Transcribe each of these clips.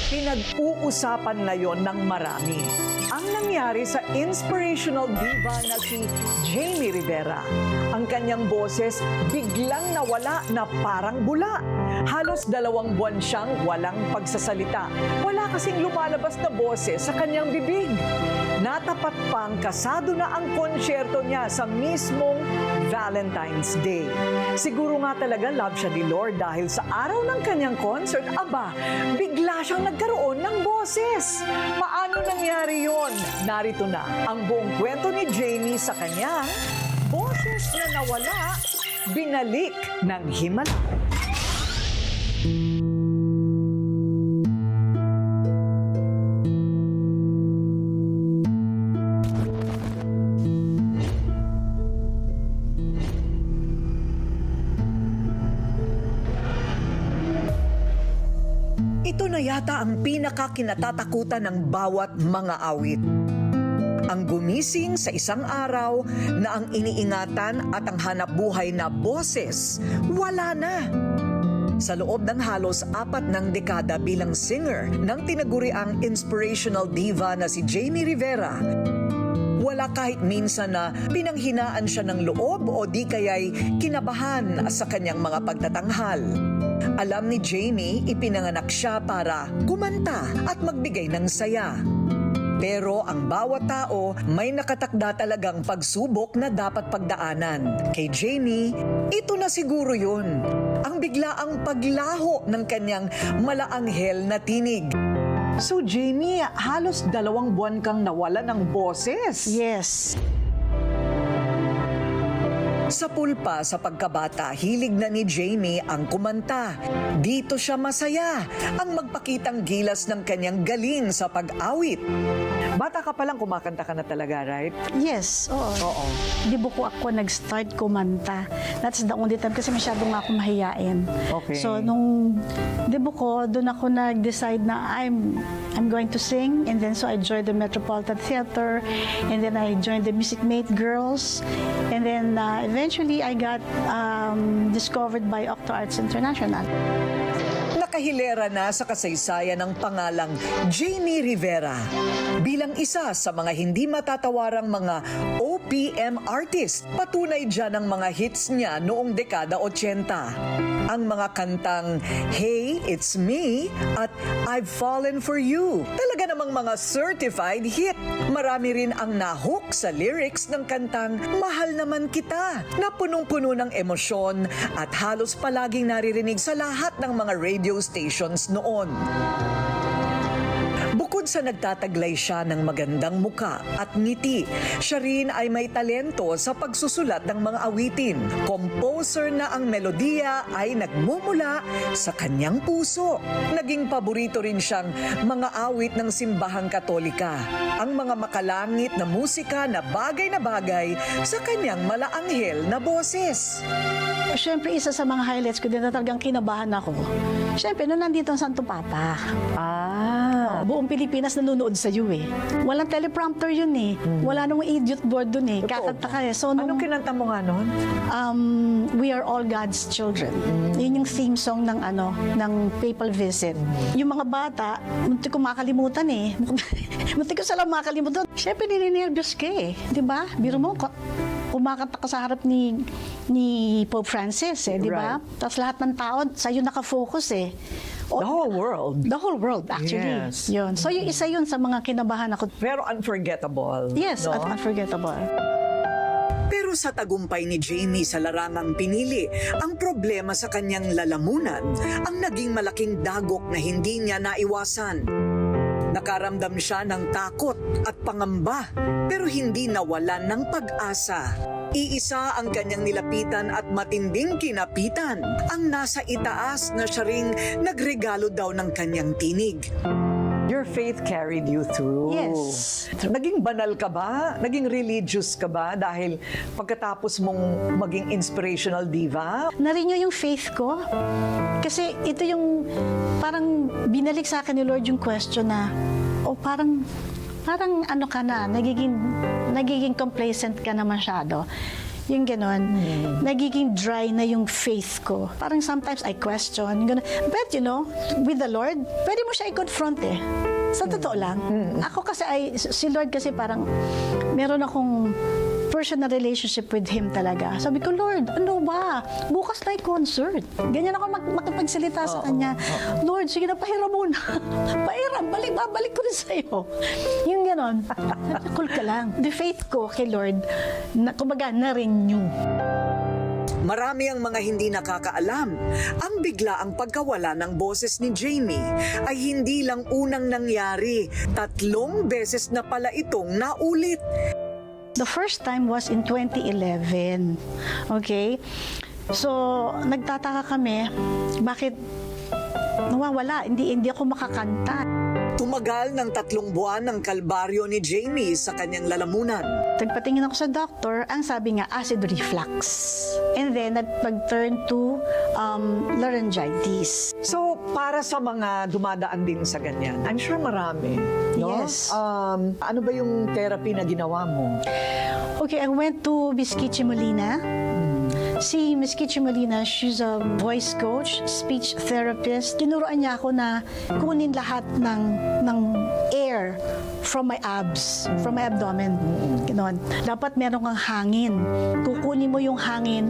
Pinag-uusapan ngayon ng marami ang nangyari sa inspirational diva na si Jamie Rivera. Ang kanyang boses biglang nawala na parang bula. Halos 2 buwan siyang walang pagsasalita. Wala kasing lumalabas na boses sa kanyang bibig. Natapat pang kasado na ang konsyerto niya sa mismong Valentine's Day. Siguro nga talaga love siya ni Lord dahil sa araw ng kanyang concert, bigla siyang nagkaroon ng boses. Paano nangyari yon? Narito na ang buong kwento ni Jamie sa kanyang boses na nawala, binalik ng himala. Ito na yata ang pinakakinatatakutan ng bawat mga awit. Ang gumising sa isang araw na ang iniingatan at ang hanapbuhay na boses, wala na. Sa loob ng halos 4 ng dekada bilang singer ng tinaguriang inspirational diva na si Jamie Rivera, wala kahit minsan na pinanghinaan siya ng loob o di kaya'y kinabahan sa kanyang mga pagtatanghal. Alam ni Jamie, ipinanganak siya para kumanta at magbigay ng saya. Pero ang bawat tao may nakatakda talagang pagsubok na dapat pagdaanan. Kay Jamie, ito na siguro yun. Ang biglaang paglaho ng kanyang malaanghel na tinig. So Jamie, halos 2 buwan kang nawala ng boses. Yes. Sa pulpa sa pagkabata, hilig na ni Jamie ang kumanta. Dito siya masaya, ang magpakitang gilas ng kanyang galing sa pag-awit. Bata ka pa lang, kumakanta ka na talaga, right? Yes, oo. Oo. Di buko ako nag-start kumanta. That's the only time kasi masyado nga ako mahiyain. Okay. So, nung di buko, doon ako nag-decide na I'm going to sing. And then, so I joined the Metropolitan Theater. And then, I joined the Music Mate Girls. And then, eventually, I got discovered by Octo Arts International. Nakahilera na sa kasaysayan ng pangalang Jamie Rivera bilang isa sa mga hindi matatawarang mga OPM artist. Patunay dyan ang mga hits niya noong dekada 80. Ang mga kantang Hey, It's Me at I've Fallen For You. Talaga namang mga certified hit. Marami rin ang nahook sa lyrics ng kantang Mahal Naman Kita na punong-puno ng emosyon at halos palaging naririnig sa lahat ng mga radio stations noon. Bukod sa nagtataglay siya ng magandang muka at ngiti, siya rin ay may talento sa pagsusulat ng mga awitin. Composer na ang melodiya ay nagmumula sa kanyang puso. Naging paborito rin siyang mga awit ng simbahang Katolika. Ang mga makalangit na musika na bagay sa kanyang malaanghel na boses. Siyempre, isa sa mga highlights ko din na talagang kinabahan ako. Siyempre, nung nandito ang Santo Papa. Buong Pilipinas nanonood sa iyo eh. Walang teleprompter yun eh. Wala nung idiot board dun eh. Kakanta ka eh. So, Anong kinanta mo nga nun? We Are All God's Children. Yun yung theme song ng ng Papal Visit. Yung mga bata, munti ko makalimutan eh. Munti ko sila makalimutan. Siyempre, nininervyos ka eh. Diba? Biro mo, kumakanta ka sa harap ni Pope Francis eh, di ba? Right. Tapos lahat ng tao sa'yo nakafocus eh. The whole world. The whole world, actually. Yes. Yun. So, yung isa yun sa mga kinabahan ako. Pero unforgettable. Yes, no? unforgettable. Pero sa tagumpay ni Jamie sa larangang pinili, ang problema sa kanyang lalamunan ang naging malaking dagok na hindi niya naiwasan. Nakaramdam siya ng takot at pangamba, pero hindi nawalan ng pag-asa. Iisa ang kanyang nilapitan at matinding kinapitan, ang nasa itaas na siya ring nagregalo daw ng kanyang tinig. Your faith carried you through. Yes. Naging banal ka ba? Naging religious ka ba? Dahil pagkatapos mong maging inspirational diva? Na-renew yung faith ko. Kasi ito yung parang binalik sa akin ni Lord yung question na, parang ano ka na, nagiging complacent ka na masyado. Yung ganon. Nagiging dry na yung faith ko. Parang sometimes I question. Ganon. But with the Lord, pwede mo siya i-confront eh. Sa totoo lang. Ako kasi si Lord kasi parang meron akong personal relationship with Him talaga. Sabi ko, Lord, ano ba? Bukas na concert. Ganyan ako makipagsalita sa Kanya. Lord, sige na, pahiram muna. Pahiram, babalik ko rin sa'yo. Yung ganon. Cool ka lang. The faith ko kay Lord, kumbaga, na-renew. Marami ang mga hindi nakakaalam. Ang biglaang pagkawala ng boses ni Jamie ay hindi lang unang nangyari. 3 beses na pala itong naulit. The first time was in 2011. Okay? So, nagtataka kami, bakit nawawala? Hindi ako makakanta. Tumagal ng 3 buwan ng kalbaryo ni Jamie sa kanyang lalamunan. Nagpatingin ako sa doctor, ang sabi nga, acid reflux. And then, nagpag-turn to laryngitis. So, para sa mga dumadaan din sa ganyan, I'm sure marami. No? Yes. Ano ba yung therapy na ginawa mo? Okay, I went to Miss Kichi Molina. Si Miss Kichi Molina, she's a voice coach, speech therapist. Tinuruan niya ako na kunin lahat ng air from my abs, from my abdomen. Ganon. Dapat meron kang hangin. Kukunin mo yung hangin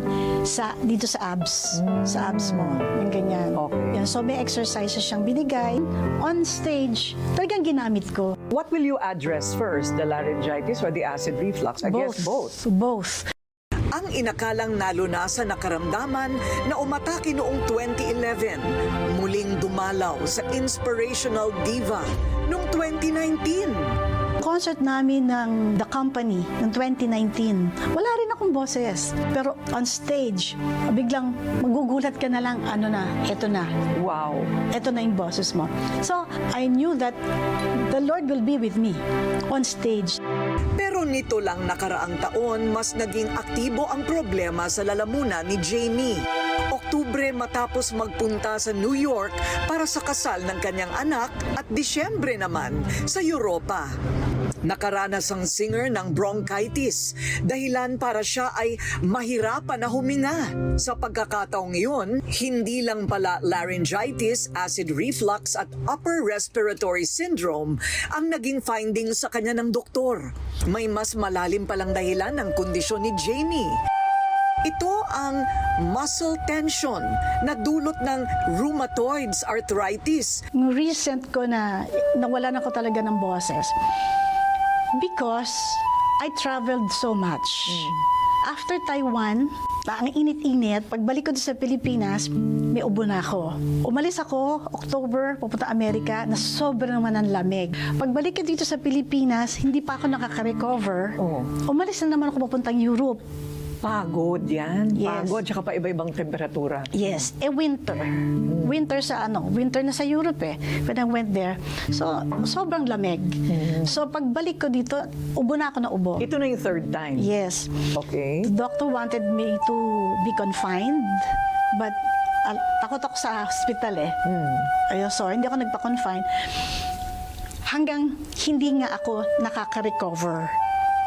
dito sa abs. Sa abs mo. Yung ganyan. Okay. Yan. So may exercises siyang binigay. On stage, talagang ginamit ko. What will you address first? The laryngitis or the acid reflux? I guess both. Both. Ang inakalang nalunasan na karamdaman na umatake noong 2011, muling dumalaw sa inspirational diva noong 2019. Concert namin ng The Company ng 2019. Wala rin akong boses. Pero on stage, biglang magugulat ka na lang, eto na. Wow. Eto na yung boses mo. So, I knew that the Lord will be with me on stage. Pero nito lang nakaraang taon, mas naging aktibo ang problema sa lalamunan ni Jamie. Oktubre matapos magpunta sa New York para sa kasal ng kanyang anak at Disyembre naman sa Europa. Nakaranas ang singer ng bronchitis, dahilan para siya ay mahirapan na huminga. Sa pagkakataong iyon, hindi lang pala laryngitis, acid reflux at upper respiratory syndrome ang naging finding sa kanya ng doktor. May mas malalim palang dahilan ng kondisyon ni Jamie. Ito ang muscle tension na dulot ng rheumatoid arthritis. Yung recent ko na nawalan ako talaga ng boses. Because I traveled so much. After Taiwan, ang init-init, pagbalik ko sa Pilipinas, may ubo na ako. Umalis ako, October, pupunta Amerika, na sobrang naman ang lamig. Pagbalik ko dito sa Pilipinas, hindi pa ako nakaka-recover. Umalis na naman ako papuntang Europe. Pagod yan. Yes. Pagod, tsaka pa iba-ibang temperatura. Yes, winter. Winter na sa Europe eh. When I went there. So, sobrang lamig. So, pagbalik ko dito, ubo na ako na ubo. Ito na yung 3rd time. Yes. Okay. The doctor wanted me to be confined, but takot ako sa hospital eh. Ayun, sorry, hindi ako nagpa-confine. Hanggang hindi nga ako nakaka-recover.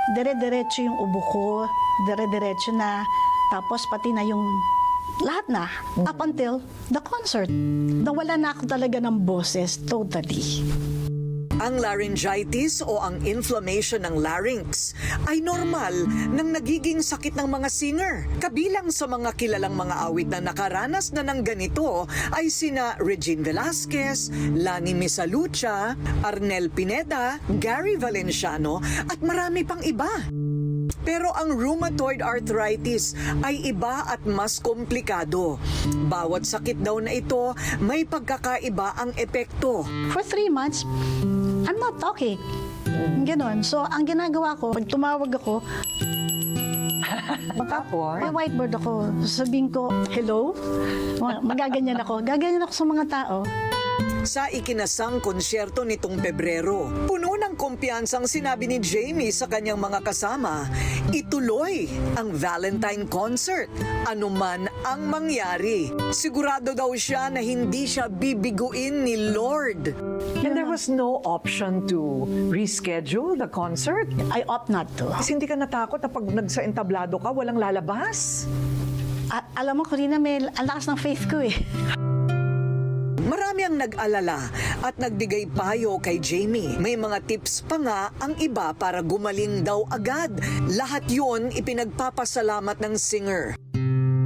Dire-diretso yung ubo ko, dire-diretso na, tapos pati na yung lahat na, up until the concert. Nawala na ako talaga ng boses, totally. Ang laryngitis o ang inflammation ng larynx ay normal nang nagiging sakit ng mga singer. Kabilang sa mga kilalang mga awit na nakaranas na ng ganito ay sina Regine Velasquez, Lani Misalucha, Arnel Pineda, Gary Valenciano at marami pang iba. Pero ang rheumatoid arthritis ay iba at mas komplikado. Bawat sakit daw na ito, may pagkakaiba ang epekto. For 3 months, I'm not talking. Ganon. So, ang ginagawa ko, pag tumawag ako, may whiteboard ako. Sabihin ko, hello? Magaganyan ako. Gaganyan ako sa mga tao. Sa ikinasang konsyerto nitong Pebrero, puno ng kumpiyansang sinabi ni Jamie sa kanyang mga kasama, ituloy ang Valentine concert, anuman ang mangyari. Sigurado daw siya na hindi siya bibiguin ni Lord. And there was no option to reschedule the concert? I opt not to. Kasi hindi ka natakot na pag nagsa-entablado ka, walang lalabas? Alam mo, Corina, may ang lakas ng faith ko eh. Marami ang nag-alala at nagbigay payo kay Jamie. May mga tips pa nga ang iba para gumaling daw agad. Lahat yun ipinagpapasalamat ng singer.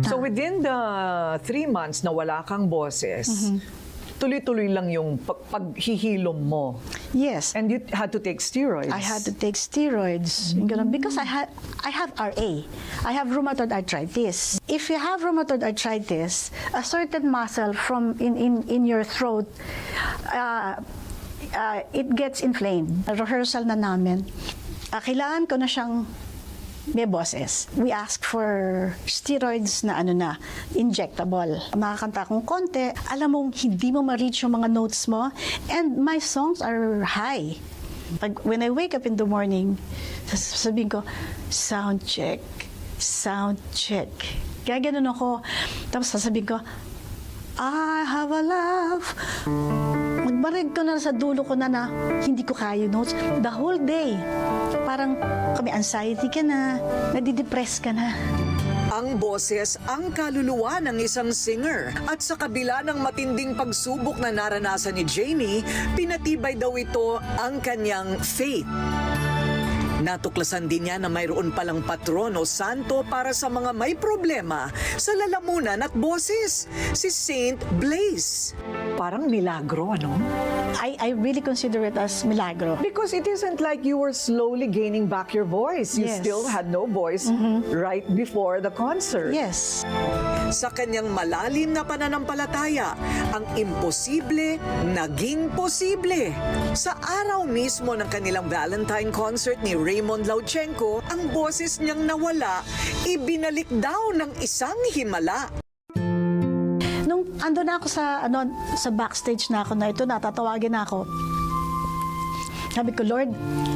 So within the 3 months na wala kang boses, tuloy-tuloy lang yung paghihilom mo. Yes. And you had to take steroids. I had to take steroids ganun, because I have RA. I have rheumatoid arthritis. If you have rheumatoid arthritis, a certain muscle from in your throat, it gets inflamed. Rehearsal na namin. Kailangan ko na siyang may boses. We ask for steroids na injectable. Makakanta akong konti, alam mong hindi mo ma-reach yung mga notes mo, and my songs are high. When I wake up in the morning, sabihin ko, sound check. Kaya ganun ako. Tapos sasabihin ko, I have a love. Magbarig ko na sa dulo ko na hindi ko kaya notes. The whole day. Parang kami anxiety ka na, nadidepress ka na. Ang boses ang kaluluwa ng isang singer. At sa kabila ng matinding pagsubok na naranasan ni Jamie, pinatibay daw ito ang kanyang faith. Natuklasan din niya na mayroon palang patron o santo para sa mga may problema sa lalamunan at boses, si Saint Blaise. Parang milagro, ano? I really consider it as milagro. Because it isn't like you were slowly gaining back your voice. You Yes. still had no voice right before the concert. Yes. Sa kanyang malalim na pananampalataya, ang imposible naging posible. Sa araw mismo ng kanilang Valentine concert ni Raymond Lauchenko, ang boses niyang nawala, ibinalik daw ng isang himala. Nung ando na ako sa backstage na ako na ito, natatawagin na ako. Sabi ko, Lord,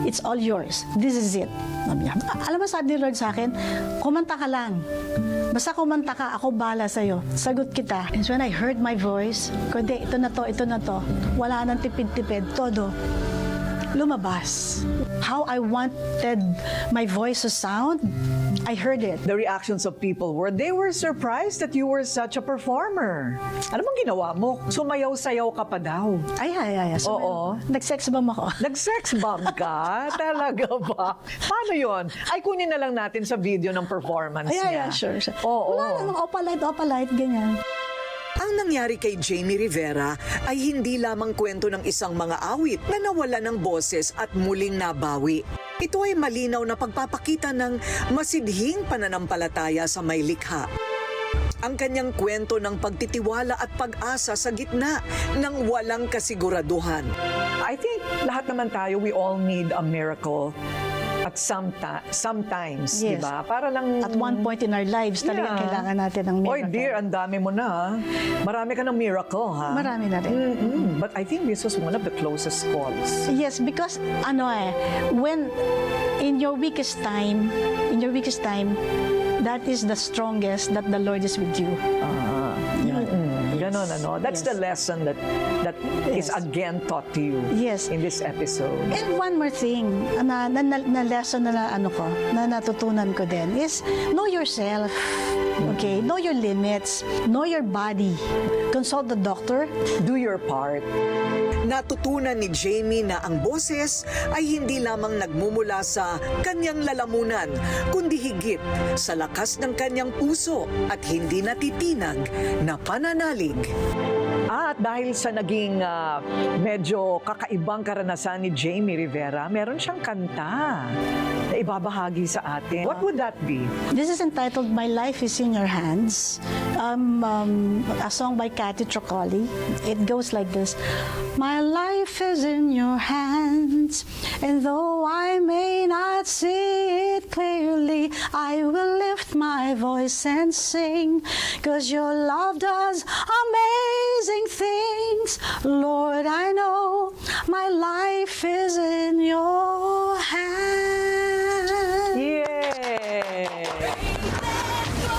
it's all yours. This is it. Sabi niya, alam mo sabi ni Lord sa akin, kumanta ka lang. Basta kumanta ka, ako bahala sa'yo. Sagot kita. And so when I heard my voice, kundi ito na to, wala nang tipid-tipid, todo. Lumabas. How I wanted my voice to sound, I heard it. The reactions of people they were surprised that you were such a performer. Ano bang ginawa mo? Sumayaw-sayaw ka pa daw. Ay. So, Oo. Nag-sex bomb ako. Nag-sex bomb ka? Talaga ba? Paano yon? Ay, kunin na lang natin sa video ng performance niya. Sure. Oo. Wala lang, opalite, ganyan. Ang nangyari kay Jamie Rivera ay hindi lamang kwento ng isang mga awit na nawala ng boses at muling nabawi. Ito ay malinaw na pagpapakita ng masidhing pananampalataya sa may likha. Ang kanyang kwento ng pagtitiwala at pag-asa sa gitna ng walang kasiguraduhan. I think lahat naman tayo, we all need a miracle at sometimes, Yes. di ba? Para lang At one point in our lives, talagang kailangan natin ng miracle. Oy dear, ang dami mo na. Ha? Marami ka ng miracle, ha? Marami na rin. But I think this was one of the closest calls. Yes, because when in your weakest time, that is the strongest that the Lord is with you. Ganon, ano? That's Yes. the lesson that is Yes. again taught to you Yes. in this episode. And one more thing, na lesson na natutunan ko din is know yourself. Okay, know your limits, know your body. Consult the doctor. Do your part. Natutunan ni Jamie na ang boses ay hindi lamang nagmumula sa kanyang lalamunan, kundi higit sa lakas ng kanyang puso at hindi natitinag na pananalig. At dahil sa naging medyo kakaibang karanasan ni Jamie Rivera, meron siyang kanta na ibabahagi sa atin. What would that be? This is entitled My Life is in Your Hands, a song by Cathy Trocoli. It goes like this. My life is in your hands, and though I may not see it clearly, I will lift my voice and sing, 'cause your love does amazing things. Lord, I know my life is in your